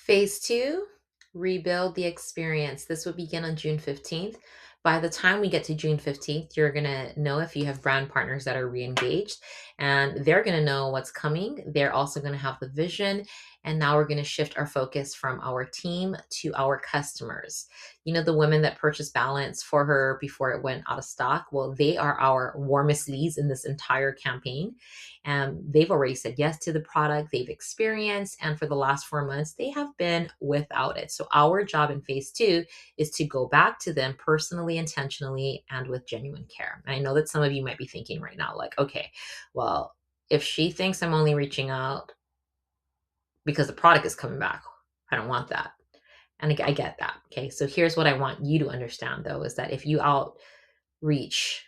Phase two, rebuild the experience. This would begin on June 15th. By the time we get to June 15th, you're going to know if you have brand partners that are re-engaged, and they're going to know what's coming. They're also going to have the vision. And now we're going to shift our focus from our team to our customers. You know, the women that purchased Balance for her before it went out of stock? Well, they are our warmest leads in this entire campaign. They've already said yes to the product they've experienced. And for the last 4 months, they have been without it. So our job in phase two is to go back to them personally, intentionally, and with genuine care. And I know that some of you might be thinking right now, like, okay, well, if she thinks I'm only reaching out because the product is coming back, I don't want that. And I get that. Okay. So here's what I want you to understand though, is that if you outreach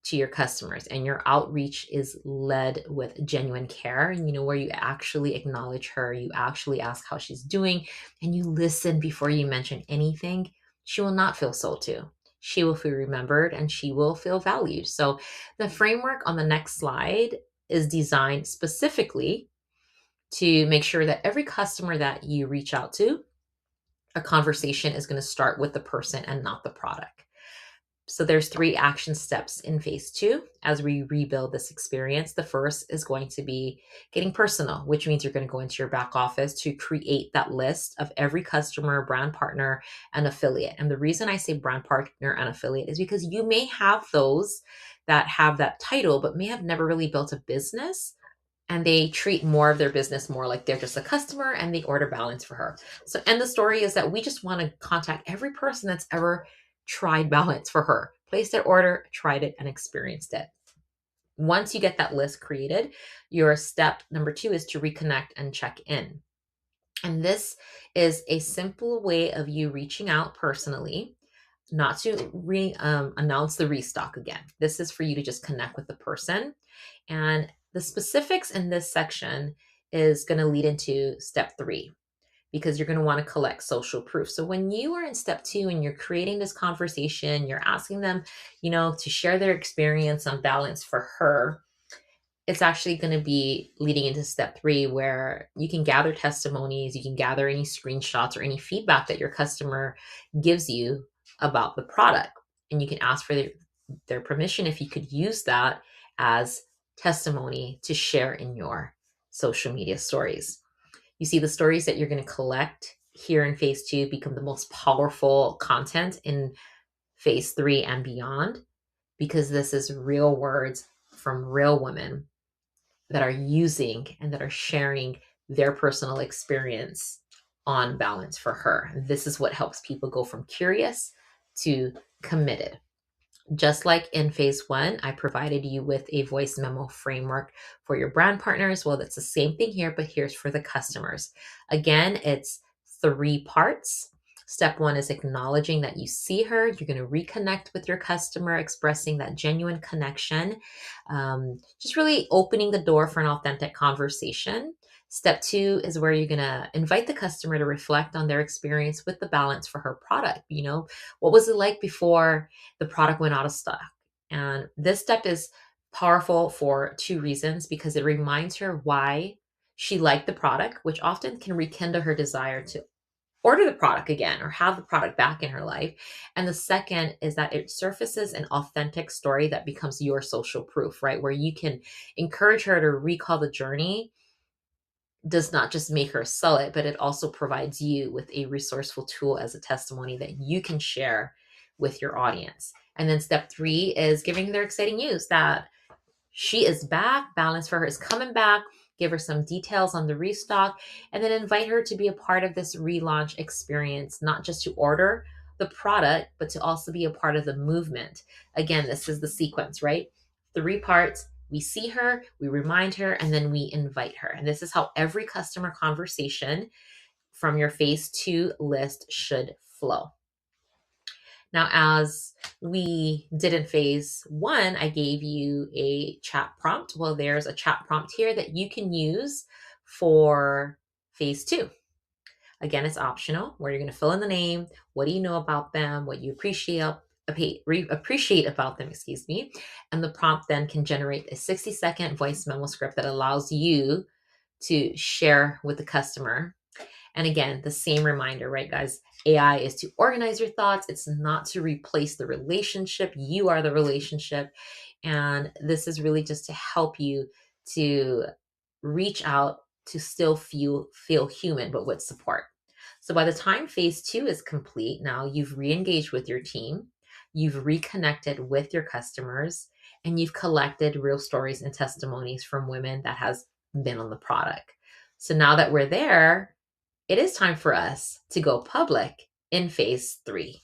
to your customers and your outreach is led with genuine care, where you actually acknowledge her, you actually ask how she's doing, and you listen before you mention anything, she will not feel sold to. She will feel remembered and she will feel valued. So the framework on the next slide is designed specifically to make sure that every customer that you reach out to, a conversation is going to start with the person and not the product. So there's 3 action steps in phase two as we rebuild this experience. The first is going to be getting personal, which means you're going to go into your back office to create that list of every customer, brand partner, and affiliate. And the reason I say brand partner and affiliate is because you may have those that have that title, but may have never really built a business. And they treat more of their business more like they're just a customer and they order Balance for her. So, and the story is that we just want to contact every person that's ever tried Balance for her, placed their order, tried it, and experienced it. Once you get that list created, your step number 2 is to reconnect and check in. And this is a simple way of you reaching out personally, not to announce the restock again. This is for you to just connect with the person. And the specifics in this section is going to lead into step 3, because you're going to want to collect social proof. So when you are in step 2 and you're creating this conversation, you're asking them, to share their experience on Balance for her, it's actually going to be leading into step 3, where you can gather testimonies, you can gather any screenshots or any feedback that your customer gives you about the product. And you can ask for their permission if you could use that as testimony to share in your social media stories. You see, the stories that you're going to collect here in phase 2 become the most powerful content in phase 3 and beyond, because this is real words from real women that are using and that are sharing their personal experience on Balance for her. This is what helps people go from curious to committed. Just like in phase 1, I provided you with a voice memo framework for your brand partners. Well, that's the same thing here, but here's for the customers. Again, it's 3 parts. Step 1 is acknowledging that you see her. You're going to reconnect with your customer, expressing that genuine connection, just really opening the door for an authentic conversation. Step 2 is where you're going to invite the customer to reflect on their experience with the Balance for her product. What was it like before the product went out of stock? And this step is powerful for 2 reasons, because it reminds her why she liked the product, which often can rekindle her desire to order the product again or have the product back in her life. And the second is that it surfaces an authentic story that becomes your social proof, right? Where you can encourage her to recall the journey. Does not just make her sell it, but it also provides you with a resourceful tool as a testimony that you can share with your audience. And then step 3 is giving their exciting news that she is back, Balance for her is coming back. Give her some details on the restock, and then invite her to be a part of this relaunch experience, not just to order the product, but to also be a part of the movement. Again, this is the sequence, right? 3 parts. We see her, we remind her, and then we invite her. And this is how every customer conversation from your phase 2 list should flow. Now, as we did in phase 1, I gave you a chat prompt. Well, there's a chat prompt here that you can use for phase 2. Again, it's optional, where you're going to fill in the name, what do you know about them, what you appreciate about them, and the prompt then can generate a 60-second voice memo script that allows you to share with the customer. And again, the same reminder, right, guys? AI is to organize your thoughts. It's not to replace the relationship. You are the relationship. And this is really just to help you to reach out to still feel human, but with support. So by the time phase 2 is complete, now you've re-engaged with your team, you've reconnected with your customers, and you've collected real stories and testimonies from women that has been on the product. So now that we're there, it is time for us to go public in phase 3.